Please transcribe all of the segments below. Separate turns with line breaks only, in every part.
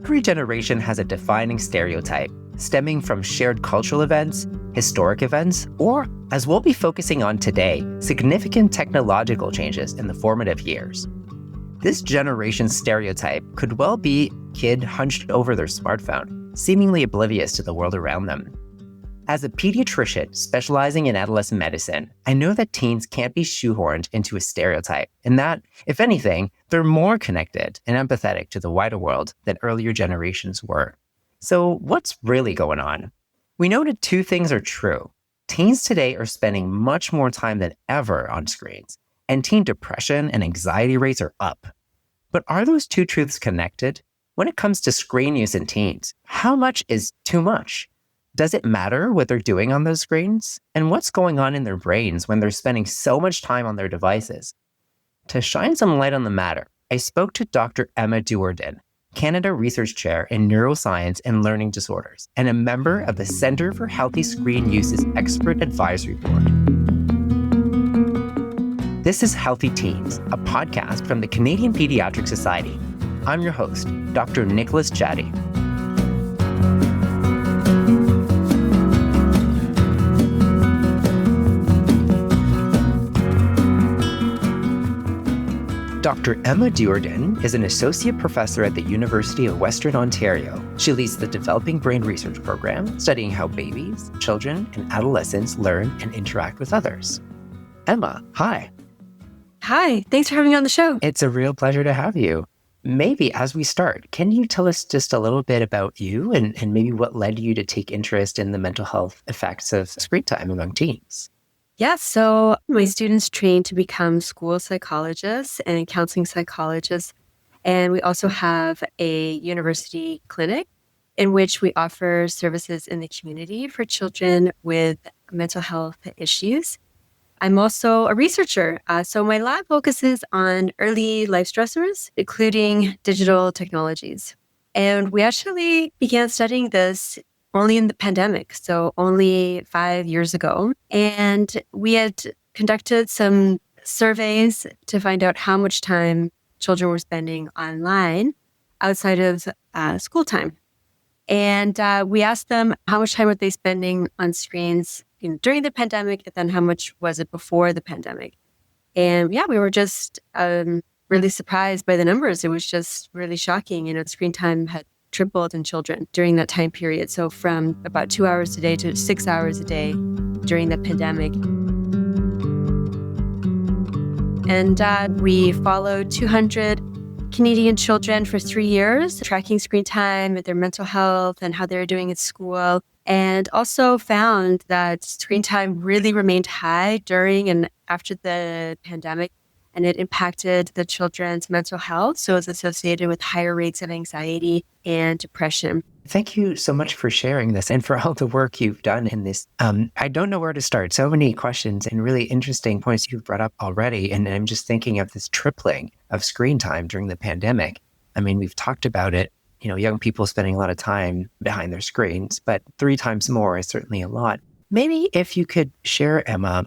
Every generation has a defining stereotype, stemming from shared cultural events, historic events, or, as we'll be focusing on today, significant technological changes in the formative years. This generation's stereotype could well be a kid hunched over their smartphone, seemingly oblivious to the world around them. As a pediatrician specializing in adolescent medicine, I know that teens can't be shoehorned into a stereotype, and that, if anything, they're more connected and empathetic to the wider world than earlier generations were. So what's really going on? We know that two things are true. Teens today are spending much more time than ever on screens, and teen depression and anxiety rates are up. But are those two truths connected? When it comes to screen use in teens, how much is too much? Does it matter what they're doing on those screens? And what's going on in their brains when they're spending so much time on their devices? To shine some light on the matter, I spoke to Dr. Emma Duerden, Canada Research Chair in Neuroscience and Learning Disorders, and a member of the Centre for Healthy Screen Use's Expert Advisory Board. This is Healthy Teens, a podcast from the Canadian Pediatric Society. I'm your host, Dr. Nicholas Chadi. Dr. Emma Duerden is an associate professor at the University of Western Ontario. She leads the Developing Brain Research Program, studying how babies, children, and adolescents learn and interact with others. Emma, hi.
Hi, thanks for having me on the show.
It's a real pleasure to have you. Maybe as we start, can you tell us just a little bit about you and maybe what led you to take interest in the mental health effects of screen time among teens?
Yeah, so my students train to become school psychologists and counseling psychologists. And we also have a university clinic in which we offer services in the community for children with mental health issues. I'm also a researcher. So my lab focuses on early life stressors, including digital technologies. And we actually began studying this only in the pandemic, so only 5 years ago. And we had conducted some surveys to find out how much time children were spending online outside of school time. And we asked them how much time were they spending on screens during the pandemic, and then how much was it before the pandemic. And yeah, we were just really surprised by the numbers. It was just really shocking. Screen time had tripled in children during that time period. So from about 2 hours a day to 6 hours a day during the pandemic. And we followed 200 Canadian children for 3 years, tracking screen time and their mental health and how they were doing at school. And also found that screen time really remained high during and after the pandemic. And it impacted the children's mental health. So it's associated with higher rates of anxiety and depression.
Thank you so much for sharing this and for all the work you've done in this. I don't know where to start. So many questions and really interesting points you've brought up already. And I'm just thinking of this tripling of screen time during the pandemic. I mean, we've talked about it, young people spending a lot of time behind their screens, but 3 times more is certainly a lot. Maybe if you could share, Emma,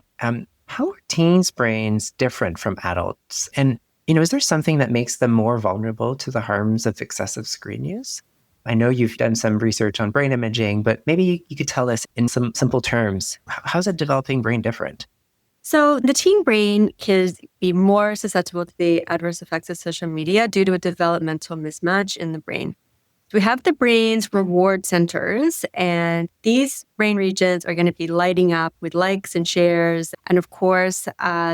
how are teens' brains different from adults? And, is there something that makes them more vulnerable to the harms of excessive screen use? I know you've done some research on brain imaging, but maybe you could tell us in some simple terms, how's a developing brain different?
So the teen brain can be more susceptible to the adverse effects of social media due to a developmental mismatch in the brain. We have the brain's reward centers, and these brain regions are going to be lighting up with likes and shares. And of course,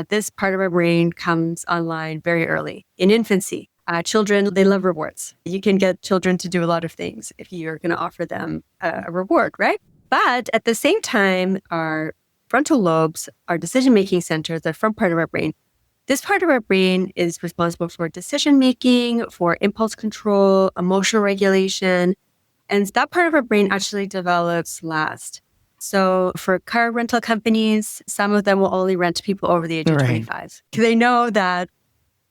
this part of our brain comes online very early in infancy. Children, they love rewards. You can get children to do a lot of things if you're going to offer them a reward, right? But at the same time, our frontal lobes, our decision-making centers, the front part of our brain, this part of our brain is responsible for decision-making, for impulse control, emotional regulation, and that part of our brain actually develops last. So for car rental companies, some of them will only rent to people over the age of 25. They know that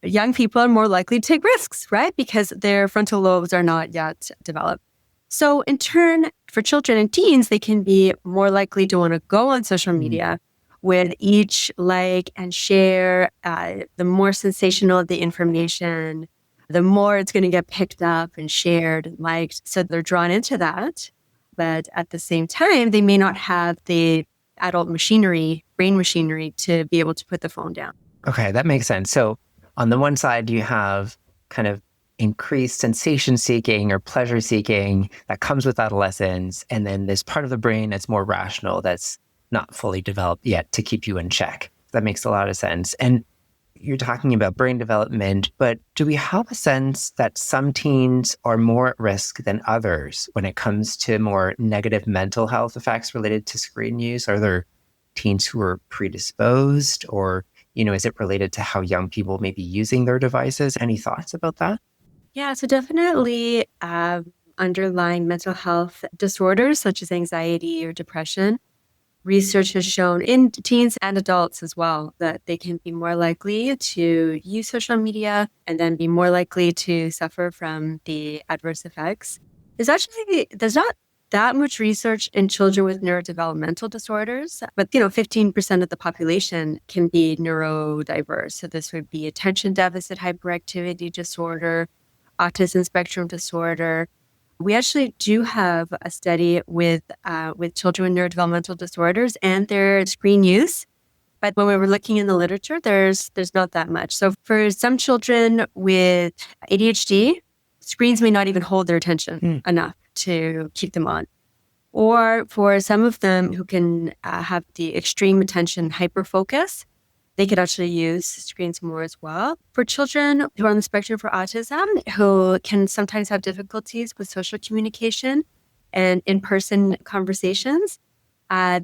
young people are more likely to take risks, right? Because their frontal lobes are not yet developed. So in turn, for children and teens, they can be more likely to want to go on social media with each like and share, the more sensational the information, the more it's going to get picked up and shared and liked. So they're drawn into that. But at the same time, they may not have the adult machinery, brain machinery to be able to put the phone down.
Okay, that makes sense. So on the one side, you have kind of increased sensation seeking or pleasure seeking that comes with adolescence. And then this part of the brain that's more rational, that's not fully developed yet to keep you in check. That makes a lot of sense. And you're talking about brain development, but do we have a sense that some teens are more at risk than others when it comes to more negative mental health effects related to screen use? Are there teens who are predisposed, or, is it related to how young people may be using their devices? Any thoughts about that?
Yeah, so definitely underlying mental health disorders such as anxiety or depression. Research has shown in teens and adults as well that they can be more likely to use social media and then be more likely to suffer from the adverse effects. There's not that much research in children with neurodevelopmental disorders, but 15% of the population can be neurodiverse. So this would be attention deficit hyperactivity disorder, autism spectrum disorder. We actually do have a study with children with neurodevelopmental disorders and their screen use. But when we were looking in the literature, there's not that much. So for some children with ADHD, screens may not even hold their attention enough to keep them on. Or for some of them who can have the extreme attention hyperfocus, they could actually use screens more as well. For children who are on the spectrum for autism, who can sometimes have difficulties with social communication and in-person conversations,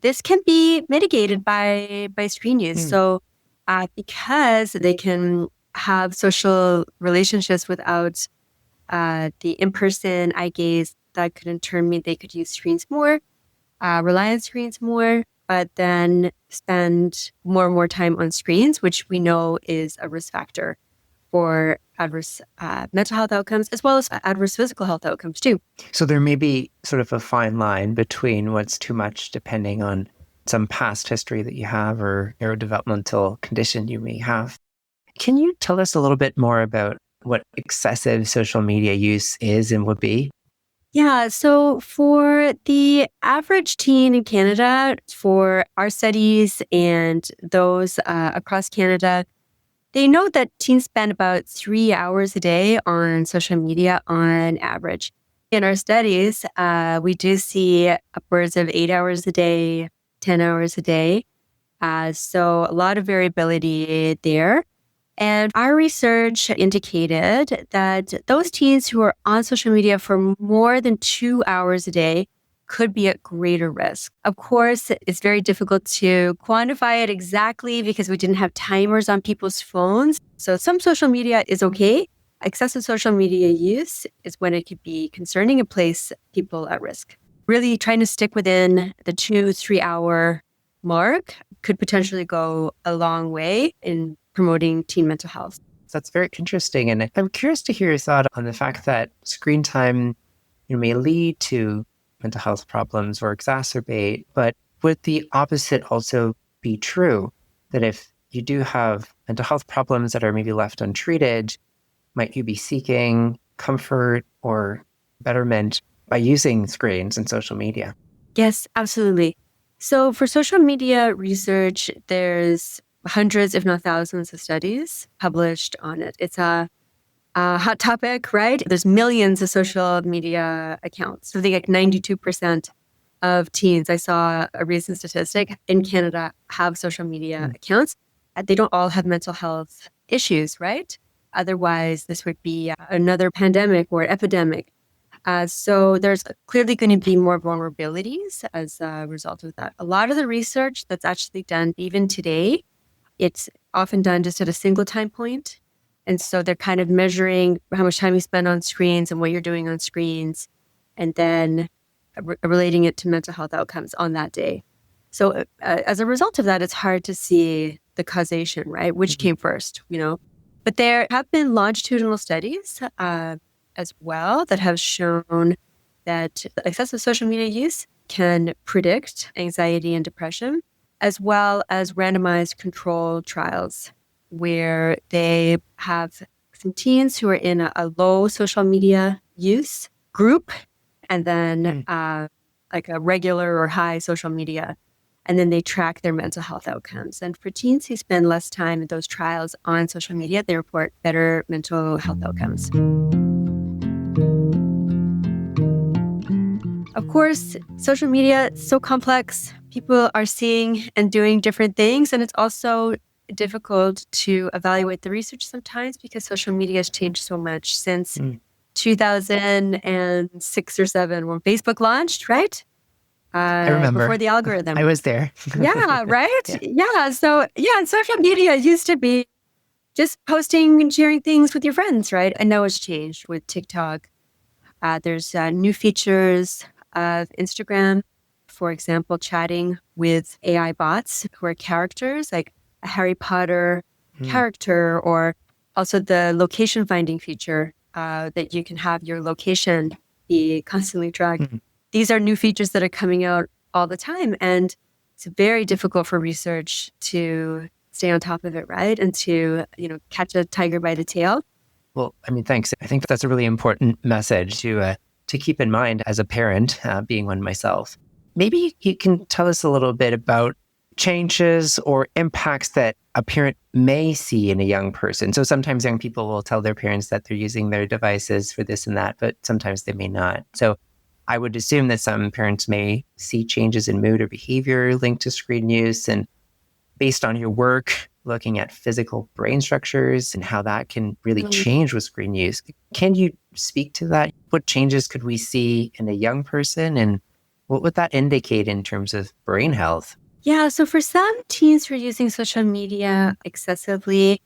this can be mitigated by screen use. So because they can have social relationships without the in-person eye gaze, that could in turn mean they could use screens more, rely on screens more, but then spend more and more time on screens, which we know is a risk factor for adverse mental health outcomes, as well as adverse physical health outcomes too.
So there may be sort of a fine line between what's too much, depending on some past history that you have or neurodevelopmental condition you may have. Can you tell us a little bit more about what excessive social media use is and would be?
Yeah, so for the average teen in Canada, for our studies and those across Canada, they know that teens spend about 3 hours a day on social media on average. In our studies, we do see upwards of 8 hours a day, 10 hours a day. So a lot of variability there. And our research indicated that those teens who are on social media for more than 2 hours a day could be at greater risk. Of course, it's very difficult to quantify it exactly because we didn't have timers on people's phones. So some social media is okay. Excessive social media use is when it could be concerning and place people at risk. Really trying to stick within the 2-3 hour mark could potentially go a long way in promoting teen mental health.
That's very interesting. And I'm curious to hear your thought on the fact that screen time may lead to mental health problems or exacerbate, but would the opposite also be true? That if you do have mental health problems that are maybe left untreated, might you be seeking comfort or betterment by using screens and social media?
Yes, absolutely. So for social media research, there's hundreds, if not thousands, of studies published on it. It's a hot topic, right? There's millions of social media accounts. So I think like 92% of teens, I saw a recent statistic in Canada, have social media accounts. They don't all have mental health issues, right? Otherwise, this would be another pandemic or epidemic. So there's clearly going to be more vulnerabilities as a result of that. A lot of the research that's actually done even today, it's often done just at a single time point. And so they're kind of measuring how much time you spend on screens and what you're doing on screens, and then relating it to mental health outcomes on that day. So as a result of that, it's hard to see the causation, right? Which came first, But there have been longitudinal studies as well that have shown that excessive social media use can predict anxiety and depression, as well as randomized control trials where they have adolescent teens who are in a low social media use group, and then like a regular or high social media. And then they track their mental health outcomes. And for teens who spend less time in those trials on social media, they report better mental health outcomes. Of course, social media is so complex. People are seeing and doing different things. And it's also difficult to evaluate the research sometimes because social media has changed so much since 2006 or 7 when Facebook launched, right?
I remember.
Before the algorithm.
I was there.
Yeah, right? Yeah. So, and social media used to be just posting and sharing things with your friends, right? And now it's changed with TikTok. There's new features of Instagram, for example, chatting with AI bots who are characters like a Harry Potter character, or also the location finding feature that you can have your location be constantly tracked. These are new features that are coming out all the time, and it's very difficult for research to stay on top of it, right? And to, catch a tiger by the tail.
Well, I mean, thanks. I think that's a really important message to keep in mind as a parent, being one myself. Maybe you can tell us a little bit about changes or impacts that a parent may see in a young person. So sometimes young people will tell their parents that they're using their devices for this and that, but sometimes they may not. So I would assume that some parents may see changes in mood or behavior linked to screen use. And based on your work, looking at physical brain structures and how that can really change with screen use, can you speak to that? What changes could we see in a young person, and what would that indicate in terms of brain health?
Yeah, so for some teens who are using social media excessively,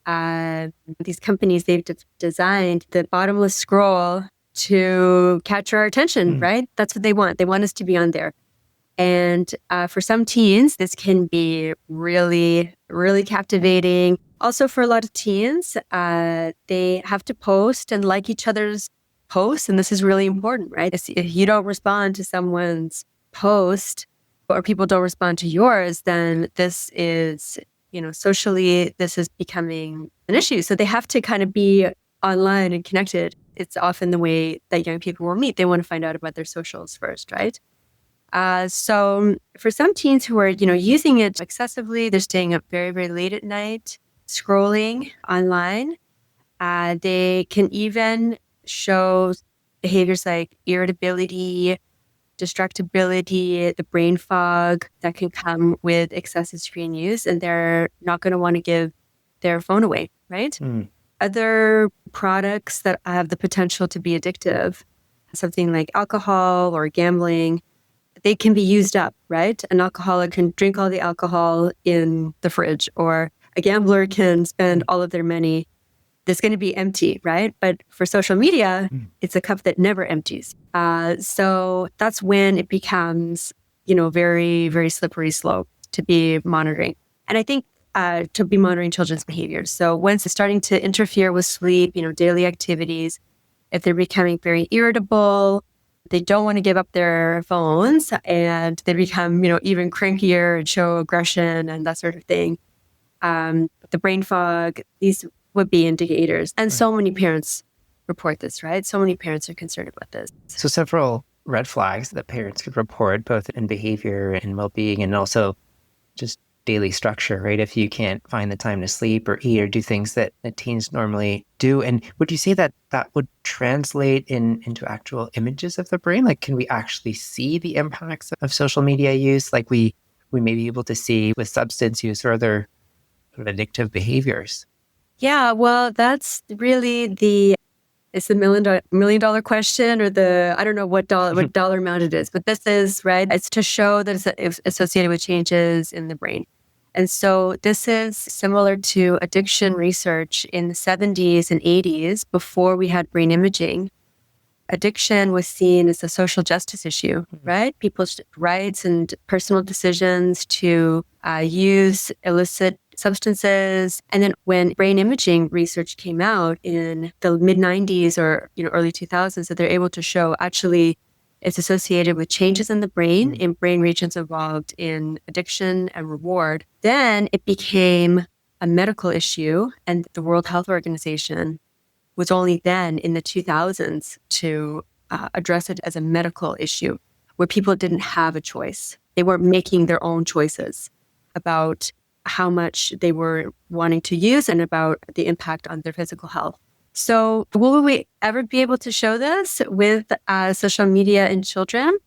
these companies, they've designed the bottomless scroll to capture our attention, right? That's what they want. They want us to be on there. And for some teens, this can be really, really captivating. Also, for a lot of teens, they have to post and like each other's posts. And this is really important, right? If you don't respond to someone's post or people don't respond to yours, then this is, socially, this is becoming an issue. So they have to kind of be online and connected. It's often the way that young people will meet. They want to find out about their socials first, right? So for some teens who are, using it excessively, they're staying up very, very late at night, scrolling online. They can even show behaviors like irritability, distractibility, the brain fog that can come with excessive screen use, and they're not going to want to give their phone away, right? Other products that have the potential to be addictive, something like alcohol or gambling, they can be used up, right? An alcoholic can drink all the alcohol in the fridge, or a gambler can spend all of their money. It's going to be empty, right? But for social media, it's a cup that never empties. So that's when it becomes, very, very slippery slope to be monitoring. And I think to be monitoring children's behaviors. So once it's starting to interfere with sleep, daily activities, if they're becoming very irritable, they don't want to give up their phones, and they become, even crankier and show aggression and that sort of thing. The brain fog, these would be indicators. And so many parents report this, right? So many parents are concerned about this.
So several red flags that parents could report, both in behavior and well-being, and also just daily structure, right? If you can't find the time to sleep or eat or do things that teens normally do. And would you say that that would translate into actual images of the brain? Like, can we actually see the impacts of social media use like we may be able to see with substance use or other sort of addictive behaviors?
Yeah, well, that's really it's the million dollar question, or I don't know what dollar amount it is, but this is, right? It's to show that it's associated with changes in the brain. And so this is similar to addiction research in the 70s and 80s, before we had brain imaging. Addiction was seen as a social justice issue, right? People's rights and personal decisions to use illicit substances. And then when brain imaging research came out in the mid 90s or early 2000s, that they're able to show actually it's associated with changes in the brain, in brain regions involved in addiction and reward. Then it became a medical issue, and the World Health Organization was only then in the 2000s to address it as a medical issue where people didn't have a choice. They weren't making their own choices about how much they were wanting to use and about the impact on their physical health. So will we ever be able to show this with social media in children?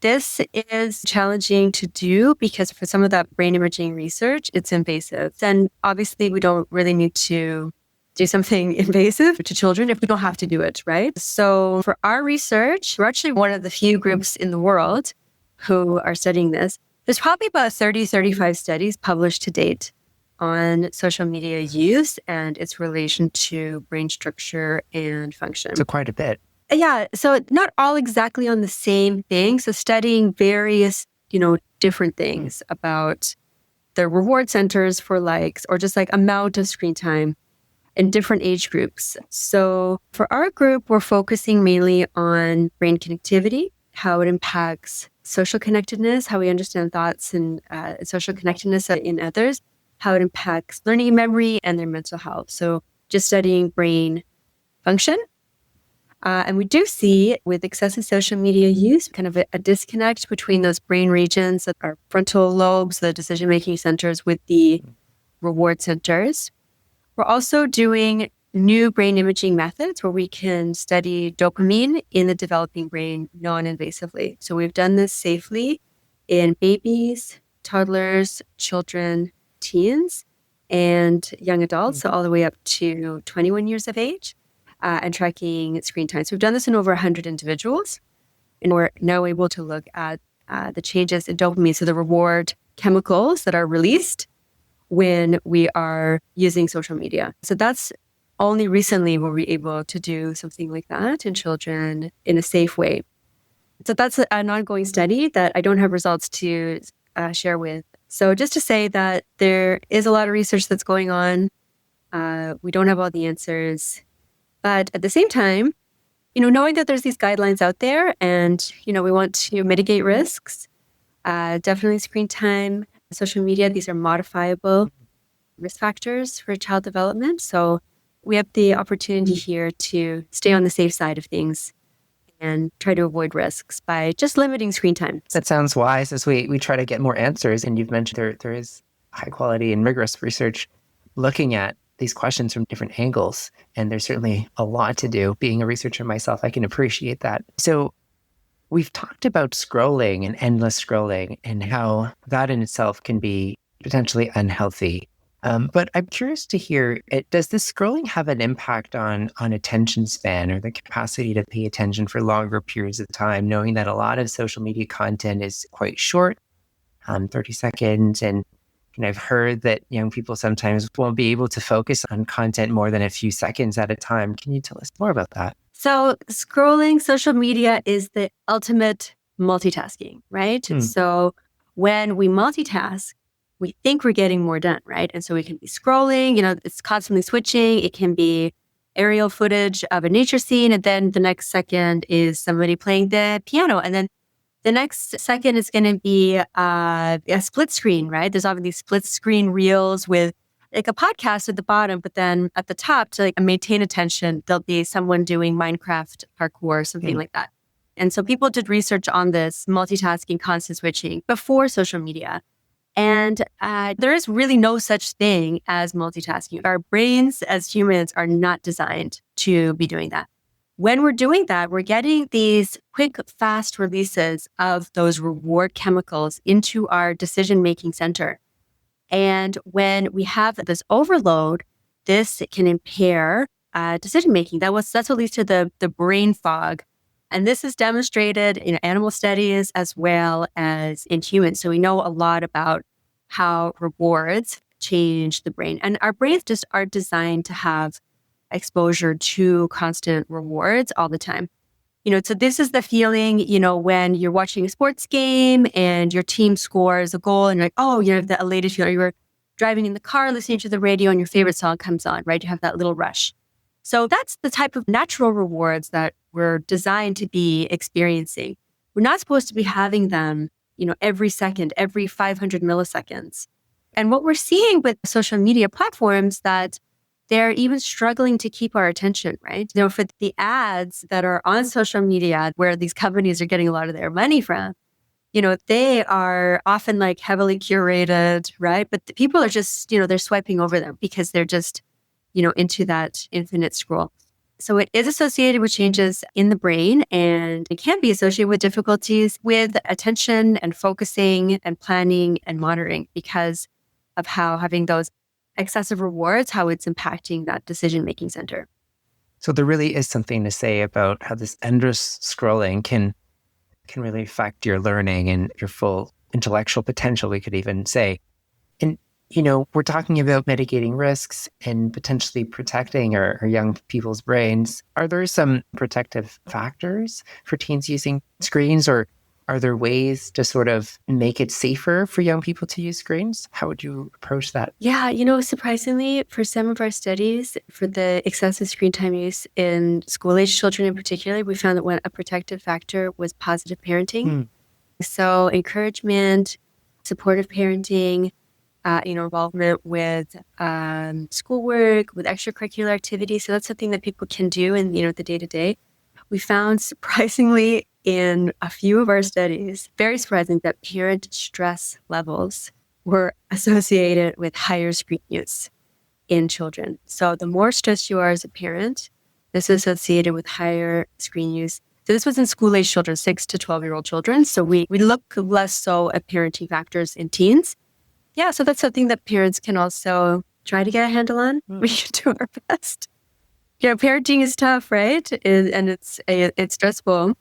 This is challenging to do because for some of that brain imaging research, it's invasive. And obviously, we don't really need to do something invasive to children if we don't have to do it, right? So for our research, we're actually one of the few groups in the world who are studying this. There's probably about 35 studies published to date on social media use and its relation to brain structure and function.
So quite a bit.
Yeah. So not all exactly on the same thing. So studying various, different things about the reward centers for likes or just like amount of screen time in different age groups. So for our group, we're focusing mainly on brain connectivity, how it impacts social connectedness, how we understand thoughts and social connectedness in others, how it impacts learning and memory and their mental health. So just studying brain function. And we do see with excessive social media use kind of a disconnect between those brain regions that are frontal lobes, the decision-making centers with the reward centers. We're also doing new brain imaging methods where we can study dopamine in the developing brain non-invasively. So we've done this safely in babies, toddlers, children, teens, and young adults, so all the way up to 21 years of age, and tracking screen time. So we've done this in over 100 individuals, and we're now able to look at the changes in dopamine, so the reward chemicals that are released when we are using social media. So that's only recently were we able to do something like that in children in a safe way. So that's an ongoing study that I don't have results to share with. So just to say that there is a lot of research that's going on. We don't have all the answers. But at the same time, knowing that there's these guidelines out there and, we want to mitigate risks, definitely screen time, social media, these are modifiable risk factors for child development. So we have the opportunity here to stay on the safe side of things and try to avoid risks by just limiting screen time.
That sounds wise as we try to get more answers. And you've mentioned there is high quality and rigorous research looking at these questions from different angles. And there's certainly a lot to do. Being a researcher myself, I can appreciate that. So we've talked about scrolling and endless scrolling and how that in itself can be potentially unhealthy. But I'm curious to hear, does this scrolling have an impact on attention span or the capacity to pay attention for longer periods of time, knowing that a lot of social media content is quite short, 30 seconds, and I've heard that young people sometimes won't be able to focus on content more than a few seconds at a time. Can you tell us more about that?
So scrolling social media is the ultimate multitasking, right? So when we multitask, we think we're getting more done, right? And so we can be scrolling, it's constantly switching. It can be aerial footage of a nature scene. And then the next second is somebody playing the piano. And then the next second is going to be a split screen, right? There's often these split screen reels with like a podcast at the bottom, but then at the top to maintain attention, there'll be someone doing Minecraft parkour, something like that. And so people did research on this multitasking, constant switching before social media. And there is really no such thing as multitasking. Our brains as humans are not designed to be doing that. When we're doing that, we're getting these quick, fast releases of those reward chemicals into our decision-making center. And when we have this overload, this can impair decision-making. That's what leads to the brain fog. And this is demonstrated in animal studies as well as in humans. So we know a lot about how rewards change the brain. And our brains just are designed to have exposure to constant rewards all the time. So this is the feeling, when you're watching a sports game and your team scores a goal and you're like, oh, the elated feeling. You were driving in the car, listening to the radio and your favorite song comes on, right? You have that little rush. So that's the type of natural rewards that we're designed to be experiencing. We're not supposed to be having them, every second, every 500 milliseconds. And what we're seeing with social media platforms that they're even struggling to keep our attention, right? For the ads that are on social media where these companies are getting a lot of their money from, they are often like heavily curated, right? But the people are just, they're swiping over them because they're just, into that infinite scroll. So it is associated with changes in the brain, and it can be associated with difficulties with attention and focusing and planning and monitoring because of how having those excessive rewards, how it's impacting that decision-making center.
So there really is something to say about how this endless scrolling can really affect your learning and your full intellectual potential, we could even say. And, we're talking about mitigating risks and potentially protecting our young people's brains. Are there some protective factors for teens using screens, or are there ways to sort of make it safer for young people to use screens? How would you approach that?
Yeah, surprisingly, for some of our studies, for the excessive screen time use in school-age children in particular, we found that a protective factor was positive parenting. So encouragement, supportive parenting, involvement with schoolwork, with extracurricular activities. So that's something that people can do in, the day-to-day. We found surprisingly in a few of our studies, very surprising, that parent stress levels were associated with higher screen use in children. So the more stressed you are as a parent, this is associated with higher screen use. So this was in school-age children, 6 to 12-year-old children. So we look less so at parenting factors in teens. Yeah, so that's something that parents can also try to get a handle on. We can do our best. Parenting is tough, right? And it's stressful.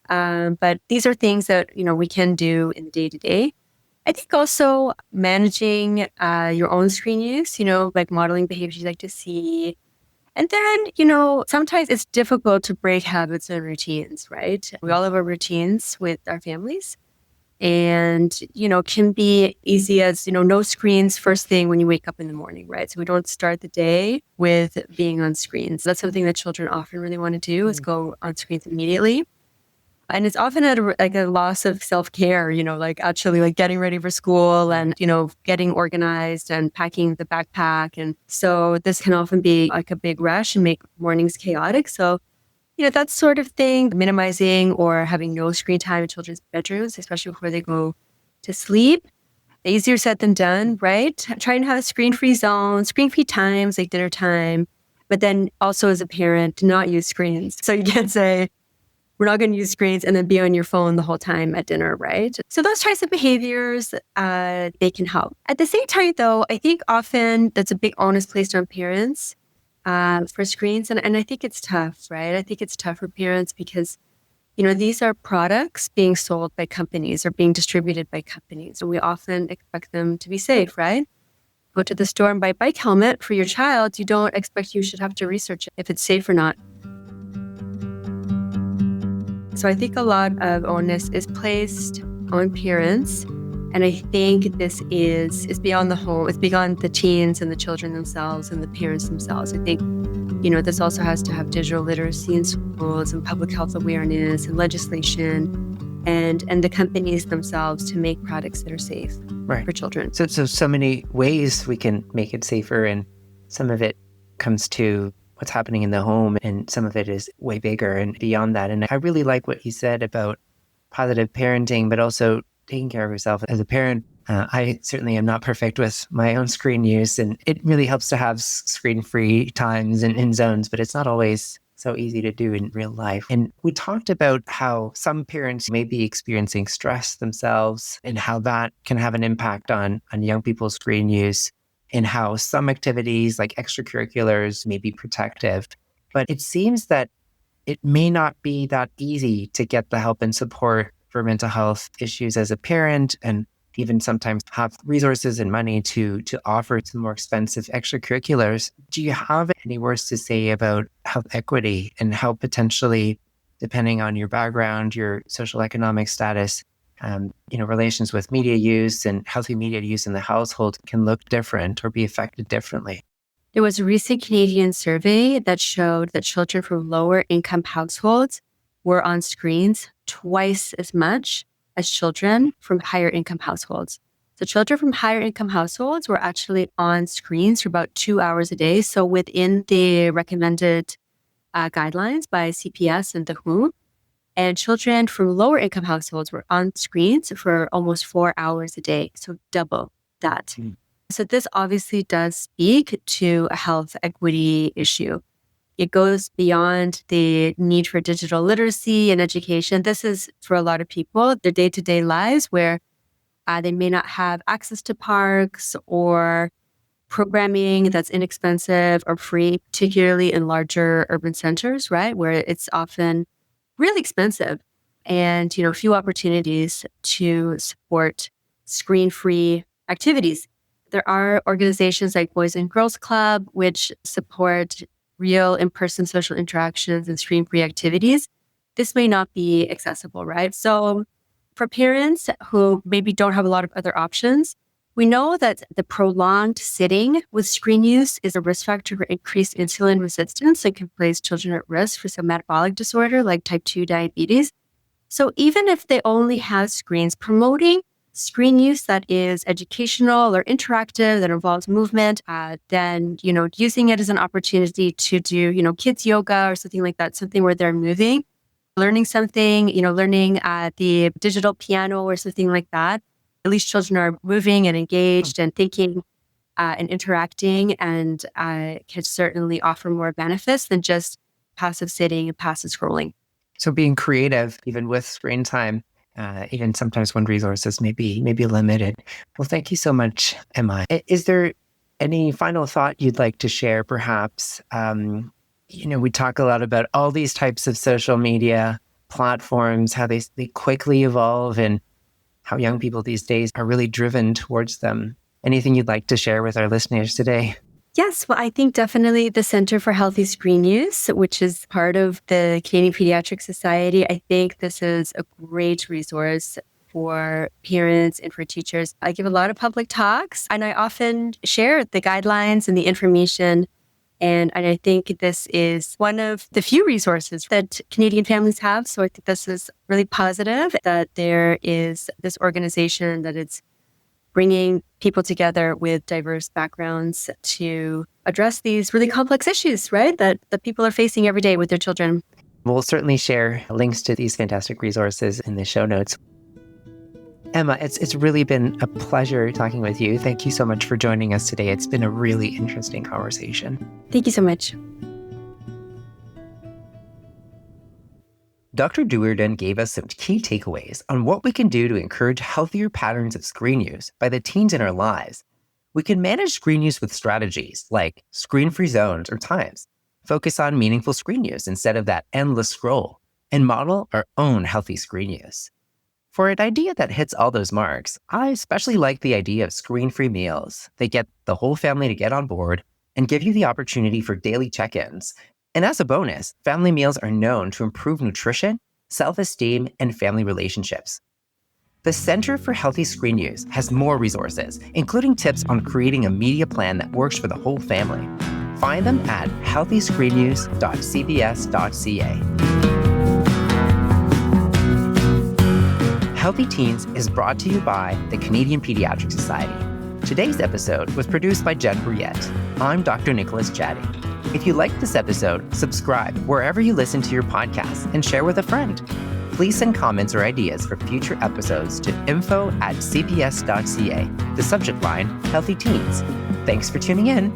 But these are things that, we can do in the day-to-day. I think also managing your own screen use, like modeling behaviors you like to see. And then, sometimes it's difficult to break habits and routines, right? We all have our routines with our families. And, can be easy as, no screens first thing when you wake up in the morning, right? So we don't start the day with being on screens. That's something that children often really want to do is go on screens immediately. And it's often at a loss of self-care, like actually like getting ready for school and, getting organized and packing the backpack. And so this can often be like a big rush and make mornings chaotic. So that sort of thing, minimizing or having no screen time in children's bedrooms, especially before they go to sleep. Easier said than done, right? Try and have a screen-free zone, screen-free times like dinner time, but then also as a parent, to not use screens. So you can't say, we're not going to use screens and then be on your phone the whole time at dinner, right? So those types of behaviors, they can help. At the same time, though, I think often that's a big onus placed on parents for screens. And I think it's tough, right? I think it's tough for parents because, these are products being sold by companies or being distributed by companies. And we often expect them to be safe, right? Go to the store and buy a bike helmet for your child. You don't expect you should have to research if it's safe or not. So I think a lot of onus is placed on parents. And I think this is beyond the home. It's beyond the teens and the children themselves and the parents themselves. I think, this also has to have digital literacy in schools and public health awareness and legislation and the companies themselves to make products that are safe for children.
So many ways we can make it safer, and some of it comes to what's happening in the home, and some of it is way bigger and beyond that. And I really like what you said about positive parenting, but also taking care of yourself as a parent. I certainly am not perfect with my own screen use, and it really helps to have screen-free times and in zones, but it's not always so easy to do in real life. And we talked about how some parents may be experiencing stress themselves and how that can have an impact on young people's screen use, and how some activities like extracurriculars may be protective. But it seems that it may not be that easy to get the help and support for mental health issues as a parent, and even sometimes have resources and money to offer some more expensive extracurriculars. Do you have any words to say about health equity and how potentially, depending on your background, your social economic status, relations with media use and healthy media use in the household can look different or be affected differently?
There was a recent Canadian survey that showed that children from lower income households were on screens twice as much as children from higher income households. So children from higher income households were actually on screens for about 2 hours a day. So within the recommended guidelines by CPS and the WHO. And children from lower income households were on screens for almost 4 hours a day. So double that. So this obviously does speak to a health equity issue. It goes beyond the need for digital literacy and education. This is for a lot of people, their day-to-day lives where they may not have access to parks or programming that's inexpensive or free, particularly in larger urban centers, right? Where it's often really expensive and, few opportunities to support screen-free activities. There are organizations like Boys and Girls Club, which support real in-person social interactions and screen-free activities. This may not be accessible, right? So for parents who maybe don't have a lot of other options, we know that the prolonged sitting with screen use is a risk factor for increased insulin resistance and can place children at risk for some metabolic disorder like type 2 diabetes. So even if they only have screens, promoting screen use that is educational or interactive, that involves movement, then, using it as an opportunity to do, kids yoga or something like that, something where they're moving, learning something, learning the digital piano or something like that. At least children are moving and engaged and thinking and interacting and can certainly offer more benefits than just passive sitting and passive scrolling.
So being creative, even with screen time, even sometimes when resources may be limited. Well, thank you so much, Emma. Is there any final thought you'd like to share, perhaps? We talk a lot about all these types of social media platforms, how they quickly evolve and how young people these days are really driven towards them. Anything you'd like to share with our listeners today?
Yes, well, I think definitely the Center for Healthy Screen Use, which is part of the Canadian Pediatric Society, I think this is a great resource for parents and for teachers. I give a lot of public talks, and I often share the guidelines and the information. And I think this is one of the few resources that Canadian families have. So I think this is really positive that there is this organization that it's bringing people together with diverse backgrounds to address these really complex issues, right? That people are facing every day with their children.
We'll certainly share links to these fantastic resources in the show notes. Emma, it's really been a pleasure talking with you. Thank you so much for joining us today. It's been a really interesting conversation.
Thank you so much.
Dr. Duerden gave us some key takeaways on what we can do to encourage healthier patterns of screen use by the teens in our lives. We can manage screen use with strategies like screen-free zones or times, focus on meaningful screen use instead of that endless scroll, and model our own healthy screen use. For an idea that hits all those marks, I especially like the idea of screen-free meals. They get the whole family to get on board and give you the opportunity for daily check-ins. And as a bonus, family meals are known to improve nutrition, self-esteem, and family relationships. The Center for Healthy Screen Use has more resources, including tips on creating a media plan that works for the whole family. Find them at healthyscreenuse.cbs.ca. Healthy Teens is brought to you by the Canadian Pediatric Society. Today's episode was produced by Jen Brouillette. I'm Dr. Nicholas Chadi. If you liked this episode, subscribe wherever you listen to your podcasts and share with a friend. Please send comments or ideas for future episodes to info@cbs.ca. The subject line, Healthy Teens. Thanks for tuning in.